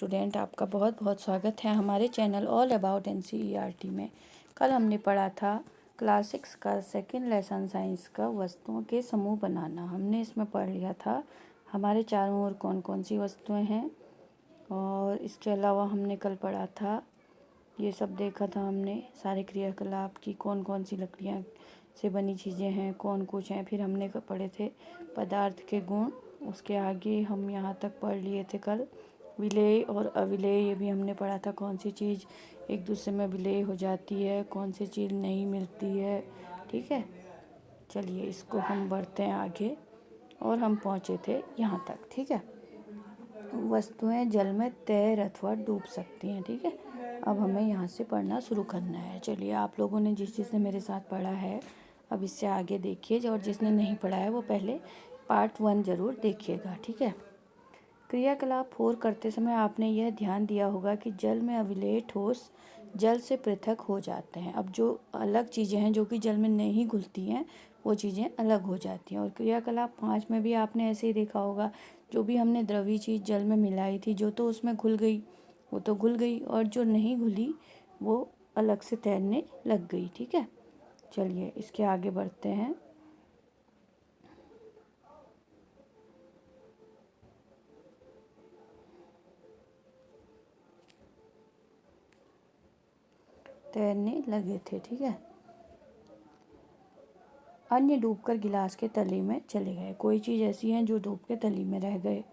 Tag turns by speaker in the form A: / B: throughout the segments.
A: Student, आपका बहुत बहुत स्वागत है हमारे चैनल ऑल अबाउट एनसीईआरटी में। कल हमने पढ़ा था क्लास 6 का सेकंड लेसन साइंस का वस्तुओं के समूह बनाना। हमने इसमें पढ़ लिया था हमारे चारों ओर कौन कौन सी वस्तुएं हैं, और इसके अलावा हमने कल पढ़ा था ये सब देखा था हमने सारे क्रियाकलाप की कौन कौन सी लकड़ियाँ से बनी चीज़ें हैं, कौन कुछ हैं। फिर हमने पढ़े थे पदार्थ के गुण। उसके आगे हम यहाँ तक पढ़ लिए थे कल विलेय और अविलेय। ये भी हमने पढ़ा था कौन सी चीज़ एक दूसरे में विलेय हो जाती है, कौन सी चीज़ नहीं मिलती है। ठीक है, चलिए इसको हम बढ़ते हैं आगे, और हम पहुँचे थे यहाँ तक। ठीक है, वस्तुएं जल में तैर अथवा डूब सकती हैं। ठीक है, अब हमें यहाँ से पढ़ना शुरू करना है। चलिए, आप लोगों ने जिसने मेरे साथ पढ़ा है अब इससे आगे देखिए, और जिसने नहीं पढ़ा है वो पहले पार्ट 1 ज़रूर देखिएगा। ठीक है, क्रियाकलाप 4 करते समय आपने यह ध्यान दिया होगा कि जल में अविलेय ठोस जल से पृथक हो जाते हैं। अब जो अलग चीज़ें हैं जो कि जल में नहीं घुलती हैं वो चीज़ें अलग हो जाती हैं। और क्रियाकलाप 5 में भी आपने ऐसे ही देखा होगा, जो भी हमने द्रवी चीज़ जल में मिलाई थी जो तो उसमें घुल गई वो तो घुल गई, और जो नहीं घुली वो अलग से तैरने लग गई। ठीक है, चलिए इसके आगे बढ़ते हैं। तैरने लगे थे। ठीक है, अन्य डूबकर गिलास के तली में चले गए। कोई चीज़ ऐसी है जो डूब के तली में रह गए।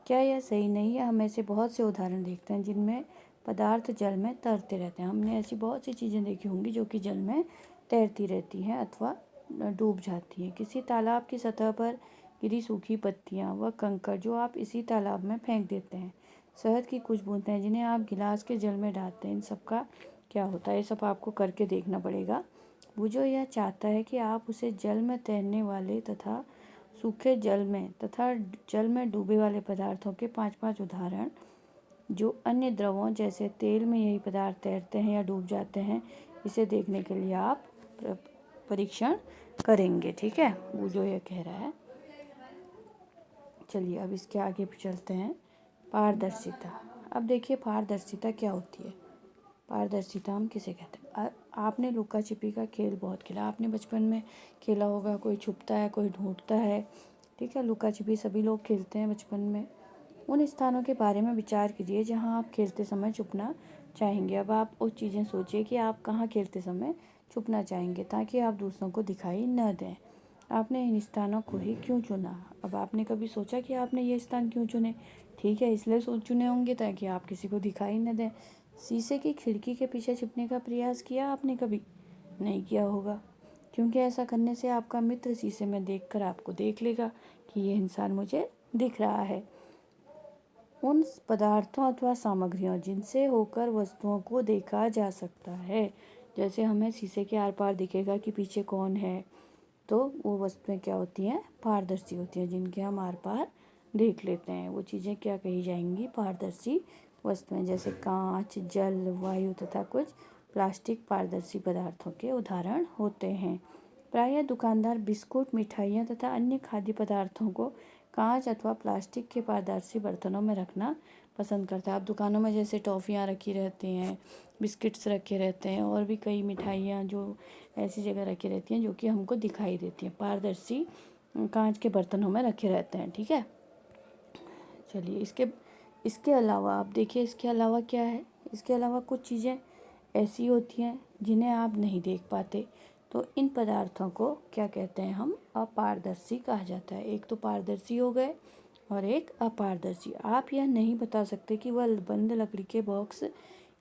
A: क्या यह सही नहीं है? हम ऐसे बहुत से उदाहरण देखते हैं जिनमें पदार्थ जल में तैरते रहते हैं। हमने ऐसी बहुत सी चीज़ें देखी होंगी जो कि जल में तैरती रहती हैं अथवा डूब जाती हैं। किसी तालाब की सतह पर गिरी सूखी पत्तियाँ व कंकड़ जो आप इसी तालाब में फेंक देते हैं। शहद की कुछ बूंदें जिन्हें आप गिलास के जल में डालते हैं। इन सब का क्या होता है, ये सब आपको करके देखना पड़ेगा। वो जो यह चाहता है कि आप उसे जल में तैरने वाले तथा सूखे जल में तथा जल में डूबे वाले पदार्थों के 5-5 उदाहरण जो अन्य द्रवों जैसे तेल में यही पदार्थ तैरते हैं या डूब जाते हैं, इसे देखने के लिए आप परीक्षण करेंगे। ठीक है, वो जो ये कह रहा है। चलिए अब इसके आगे चलते हैं। पारदर्शिता। अब देखिए पारदर्शिता क्या होती है। पारदर्शिता हम किसे कहते हैं? आपने लुका छिपी का खेल बहुत खेला, आपने बचपन में खेला होगा। कोई छुपता है, कोई ढूंढता है। ठीक है, लुका छिपी सभी लोग खेलते हैं बचपन में। उन स्थानों के बारे में विचार कीजिए जहां आप खेलते समय छुपना चाहेंगे। अब आप उस चीज़ें सोचिए कि आप कहाँ खेलते समय छुपना चाहेंगे ताकि आप दूसरों को दिखाई न दें। आपने इन स्थानों को ही क्यों चुना? अब आपने कभी सोचा कि आपने ये स्थान क्यों चुने? ठीक है, इसलिए चुने होंगे ताकि आप किसी को दिखाई न दें। शीशे की खिड़की के पीछे छिपने का प्रयास किया आपने कभी? नहीं किया होगा, क्योंकि ऐसा करने से आपका मित्र शीशे में देखकर आपको देख लेगा कि ये इंसान मुझे दिख रहा है। उन पदार्थों अथवा सामग्रियों जिनसे होकर वस्तुओं को देखा जा सकता है, जैसे हमें शीशे के आर पार दिखेगा कि पीछे कौन है, तो वो वस्तुएं क्या होती हैं? पारदर्शी होती हैं, जिनके हम आर पार देख लेते हैं। वो चीज़ें क्या कही जाएंगी? पारदर्शी वस्तुएं। जैसे कांच, जल, वायु तथा कुछ प्लास्टिक पारदर्शी पदार्थों के उदाहरण होते हैं। प्रायः दुकानदार बिस्कुट, मिठाइयाँ तथा अन्य खाद्य पदार्थों को कांच अथवा प्लास्टिक के पारदर्शी बर्तनों में रखना पसंद करता है। अब दुकानों में जैसे टॉफ़ियाँ रखी रहती हैं, बिस्किट्स रखे रहते हैं, और भी कई मिठाइयाँ जो ऐसी जगह रखी रहती हैं जो कि हमको दिखाई देती हैं, पारदर्शी कांच के बर्तनों में रखे रहते हैं। ठीक है, चलिए इसके अलावा आप देखिए, इसके अलावा क्या है? इसके अलावा कुछ चीज़ें ऐसी होती हैं जिन्हें आप नहीं देख पाते, तो इन पदार्थों को क्या कहते हैं? हम अपारदर्शी कहा जाता है। एक तो पारदर्शी हो गए और एक अपारदर्शी। आप यह नहीं बता सकते कि वह बंद लकड़ी के बॉक्स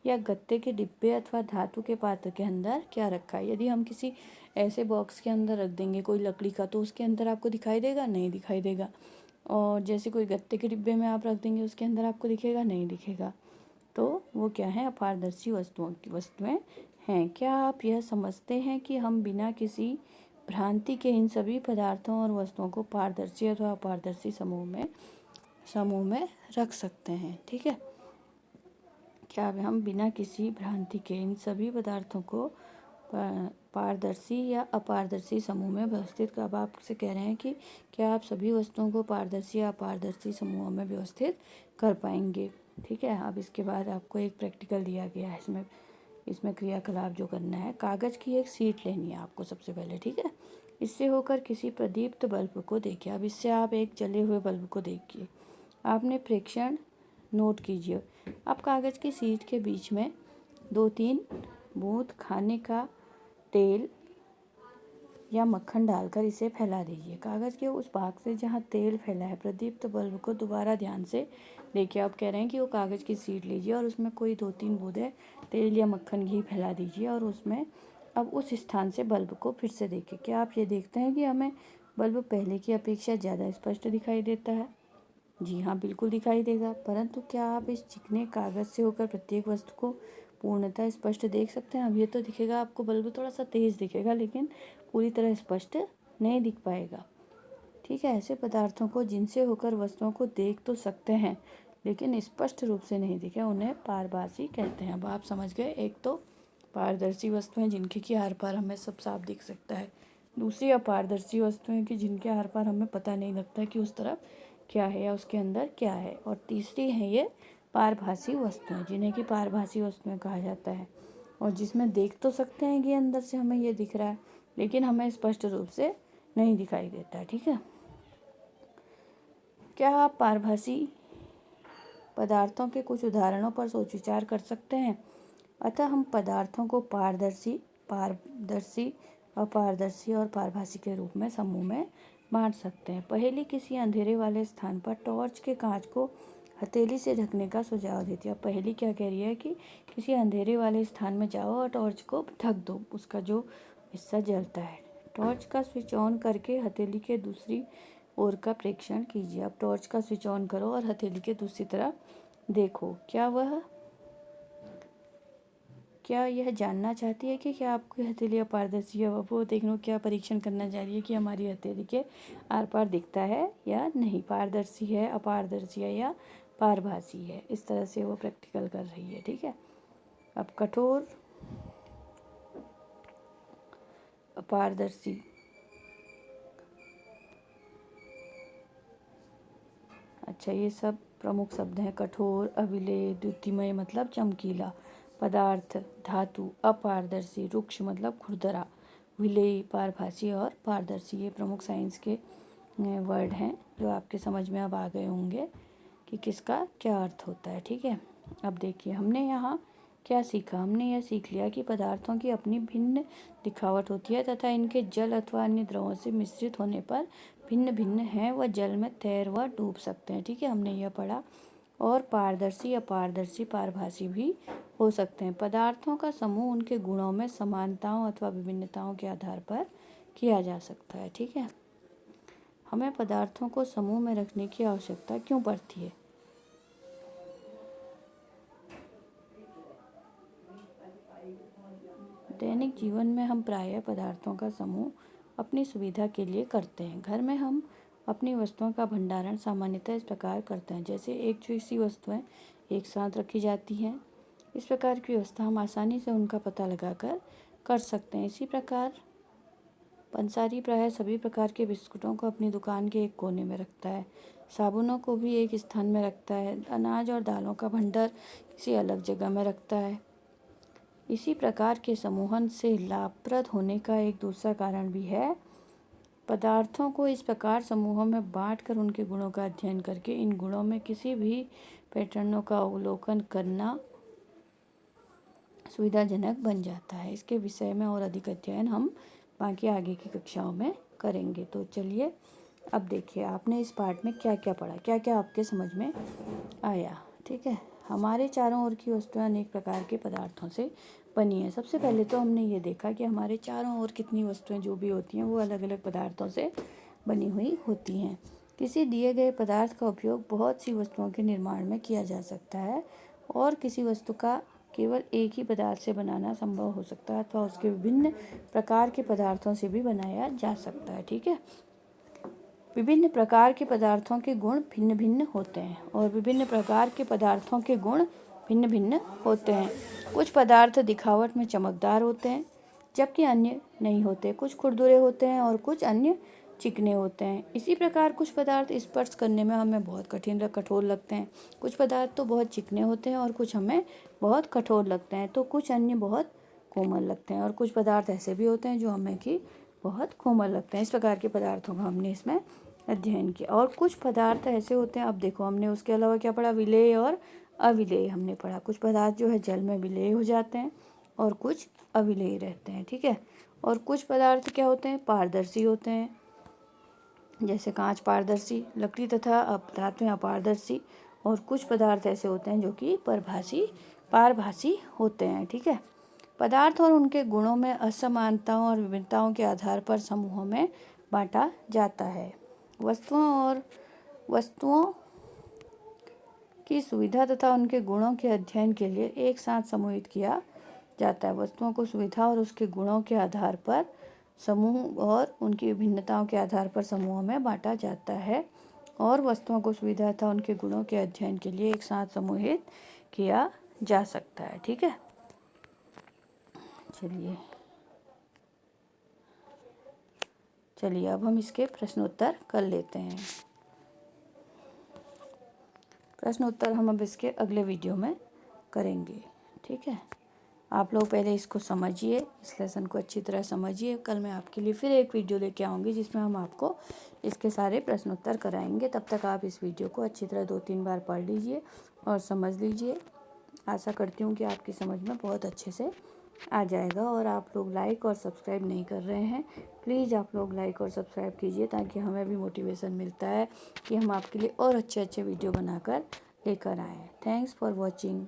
A: या गत्ते के डिब्बे अथवा धातु के पात्र के अंदर क्या रखा है। यदि हम किसी ऐसे बॉक्स के अंदर रख देंगे कोई लकड़ी का, तो उसके अंदर आपको दिखाई देगा? नहीं दिखाई देगा। और जैसे कोई गत्ते के डिब्बे में आप रख देंगे, उसके अंदर आपको दिखेगा? नहीं दिखेगा। तो वो क्या है? अपारदर्शी वस्तुएं हैं। क्या आप यह समझते हैं कि हम बिना किसी भ्रांति के इन सभी पदार्थों और वस्तुओं को पारदर्शी अथवा अपारदर्शी समूह में रख सकते हैं? ठीक है, क्या हम बिना किसी भ्रांति के इन सभी पदार्थों को पारदर्शी या अपारदर्शी समूह में व्यवस्थित कर? अब आपसे कह रहे हैं कि क्या आप सभी वस्तुओं को पारदर्शी या अपारदर्शी समूहों में व्यवस्थित कर पाएंगे? ठीक है। अब इसके बाद आपको एक प्रैक्टिकल दिया गया है, इसमें क्रियाकलाप जो करना है, कागज़ की एक शीट लेनी है आपको सबसे पहले, ठीक है। इससे होकर किसी प्रदीप्त बल्ब को देखिए। अब इससे आप एक जले हुए बल्ब को देखिए, आपने प्रेक्षण नोट कीजिए। अब कागज़ की शीट के बीच में 2-3 बूंद खाने का तेल या मक्खन डालकर इसे फैला दीजिए। कागज़ के उस भाग से जहाँ तेल फैला है प्रदीप्त बल्ब को दोबारा ध्यान से देखिए। आप कह रहे हैं कि वो कागज़ की शीट लीजिए और उसमें कोई 2-3 बूंदें तेल या मक्खन घी फैला दीजिए और उसमें अब उस स्थान से बल्ब को फिर से देखिए। क्या आप ये देखते हैं कि हमें बल्ब पहले की अपेक्षा ज़्यादा स्पष्ट दिखाई देता है? जी हाँ, बिल्कुल दिखाई देगा। परंतु क्या आप इस चिकने कागज़ से होकर प्रत्येक वस्तु को पूर्णतः स्पष्ट देख सकते हैं? अब ये तो दिखेगा आपको, बल्ब थोड़ा सा तेज़ दिखेगा लेकिन पूरी तरह स्पष्ट नहीं दिख पाएगा, ठीक है। ऐसे पदार्थों को जिनसे होकर वस्तुओं को देख तो सकते हैं लेकिन स्पष्ट रूप से नहीं दिखे, उन्हें पारभासी कहते हैं। अब आप समझ गए, एक तो पारदर्शी वस्तुएं जिनके कि आर पार हमें सब साफ दिख सकता है, दूसरी अपारदर्शी वस्तुएं कि जिनके आर पार हमें पता नहीं लगता कि उस तरफ क्या है या उसके अंदर क्या है, और तीसरी है ये पारभासी वस्तुएं जिन्हें कि पारभासी वस्तुएं कहा जाता है, और जिसमें देख तो सकते हैं कि अंदर से हमें ये दिख रहा है लेकिन हमें स्पष्ट रूप से नहीं दिखाई देता है, ठीक है। क्या आप पारभासी पदार्थों के कुछ उदाहरणों पर सोच विचार कर सकते हैं? अतः हम पदार्थों को पारदर्शी, अपारदर्शी और पारभासी के रूप में समूह में बांट सकते हैं। पहली, किसी अंधेरे वाले स्थान पर टॉर्च के कांच को हथेली से ढकने का सुझाव देती है। अब पहली क्या कह रही है कि किसी अंधेरे वाले स्थान में जाओ और टॉर्च को ढक दो, उसका जो हिस्सा जलता है। टॉर्च का स्विच ऑन करके हथेली के दूसरी ओर का प्रेक्षण कीजिए। अब टॉर्च का स्विच ऑन करो और हथेली के दूसरी तरफ देखो। क्या यह जानना चाहती है कि क्या आपकी हथेली अपारदर्शी है? वो देखो क्या परीक्षण करना चाह रही है कि हमारी हथेली के आर पार दिखता है या नहीं, पारदर्शी है, अपारदर्शी है या पारभासी है। इस तरह से वो प्रैक्टिकल कर रही है, ठीक है। अब कठोर, अपारदर्शी, अच्छा ये सब प्रमुख शब्द हैं। कठोर, अविलेय, द्युतिमय मतलब चमकीला, पदार्थ, धातु, अपारदर्शी, रुक्ष मतलब खुरदरा, विलेय, पारभासी और पारदर्शी, ये प्रमुख साइंस के वर्ड हैं जो आपके समझ में अब आ गए होंगे कि किसका क्या अर्थ होता है, ठीक है। अब देखिए हमने यहाँ क्या सीखा। हमने यह सीख लिया कि पदार्थों की अपनी भिन्न दिखावट होती है तथा इनके जल अथवा अन्य द्रवों से मिश्रित होने पर भिन्न भिन्न हैं, वह जल में तैर व डूब सकते हैं, ठीक है, हमने यह पढ़ा। और पारदर्शी, अपारदर्शी, पारभासी भी हो सकते हैं। पदार्थों का समूह उनके गुणों में समानताओं अथवा विभिन्नताओं के आधार पर किया जा सकता है, ठीक है। हमें पदार्थों को समूह में रखने की आवश्यकता क्यों पड़ती है? दैनिक जीवन में हम प्रायः पदार्थों का समूह अपनी सुविधा के लिए करते हैं। घर में हम अपनी वस्तुओं का भंडारण सामान्यतः इस प्रकार करते हैं, जैसे एक जैसी वस्तुएं एक साथ रखी जाती हैं। इस प्रकार की व्यवस्था हम आसानी से उनका पता लगाकर कर सकते हैं। इसी प्रकार पंसारी प्रायः सभी प्रकार के बिस्कुटों को अपनी दुकान के एक कोने में रखता है, साबुनों को भी एक स्थान में रखता है, अनाज और दालों का भंडार किसी अलग जगह में रखता है। इसी प्रकार के समूहन से लाभप्रद होने का एक दूसरा कारण भी है। पदार्थों को इस प्रकार समूहों में बांटकर उनके गुणों का अध्ययन करके इन गुणों में किसी भी पैटर्नों का अवलोकन करना सुविधाजनक बन जाता है। इसके विषय में और अधिक अध्ययन हम बाकी आगे की कक्षाओं में करेंगे। तो चलिए अब देखिए आपने इस पार्ट में क्या क्या पढ़ा, क्या क्या आपके समझ में आया, ठीक है। हमारे चारों ओर की वस्तुएं अनेक प्रकार के पदार्थों से बनी है। सबसे पहले तो हमने ये देखा कि हमारे चारों ओर कितनी वस्तुएं जो भी होती हैं वो अलग अलग पदार्थों से बनी हुई होती हैं। किसी दिए गए पदार्थ का उपयोग बहुत सी वस्तुओं के निर्माण में किया जा सकता है और किसी वस्तु का केवल एक ही पदार्थ से बनाना संभव हो सकता है अथवा उसके विभिन्न प्रकार के पदार्थों से भी बनाया जा सकता है, ठीक है। विभिन्न प्रकार के पदार्थों के गुण भिन्न भिन्न होते हैं और विभिन्न प्रकार के पदार्थों के गुण भिन्न भिन्न होते हैं। कुछ पदार्थ दिखावट में चमकदार होते हैं जबकि अन्य नहीं होते। कुछ खुरदुरे होते हैं और कुछ अन्य चिकने होते हैं। इसी प्रकार कुछ पदार्थ स्पर्श करने में हमें बहुत कठोर लगते हैं। कुछ पदार्थ तो बहुत चिकने होते हैं और कुछ हमें बहुत कठोर लगते हैं, तो कुछ अन्य बहुत कोमल लगते हैं। और कुछ पदार्थ ऐसे भी होते हैं जो हमें कि बहुत कोमल लगते हैं। इस प्रकार के पदार्थों का हमने इसमें अध्ययन किया। और कुछ पदार्थ ऐसे होते हैं, अब देखो हमने उसके अलावा क्या पढ़ा, विलेय और अविलेय हमने पढ़ा। कुछ पदार्थ जो है जल में विलेय हो जाते हैं और कुछ अविलेय रहते हैं, ठीक है। और कुछ पदार्थ क्या होते हैं, पारदर्शी होते हैं, जैसे कांच पारदर्शी, लकड़ी तथा धातुएं अपारदर्शी। और कुछ पदार्थ ऐसे होते हैं जो कि पारभासी होते हैं, ठीक है। पदार्थ और उनके गुणों में असमानताओं और विभिन्नताओं के आधार पर समूहों में बांटा जाता है। वस्तुओं की सुविधा तथा उनके गुणों के अध्ययन के लिए एक साथ समूहित किया जाता है। वस्तुओं को सुविधा और उसके गुणों के आधार पर समूह और उनकी विभिन्नताओं के आधार पर समूहों में बांटा जाता है। और वस्तुओं को सुविधा तथा उनके गुणों के अध्ययन के लिए एक साथ समूहित किया जा सकता है, ठीक है। चलिए अब हम इसके प्रश्नोत्तर कर लेते हैं। प्रश्नोत्तर हम अब इसके अगले वीडियो में करेंगे, ठीक है। आप लोग पहले इसको समझिए, इस लेसन को अच्छी तरह समझिए। कल मैं आपके लिए फिर एक वीडियो लेके आऊँगी जिसमें हम आपको इसके सारे प्रश्नोत्तर कराएंगे। तब तक आप इस वीडियो को अच्छी तरह 2-3 बार पढ़ लीजिए और समझ लीजिए। आशा करती हूँ कि आपकी समझ में बहुत अच्छे से आ जाएगा। और आप लोग लाइक और सब्सक्राइब नहीं कर रहे हैं, प्लीज़ आप लोग लाइक और सब्सक्राइब कीजिए, ताकि हमें भी मोटिवेशन मिलता है कि हम आपके लिए और अच्छे अच्छे वीडियो बनाकर लेकर आएँ। Thanks for watching.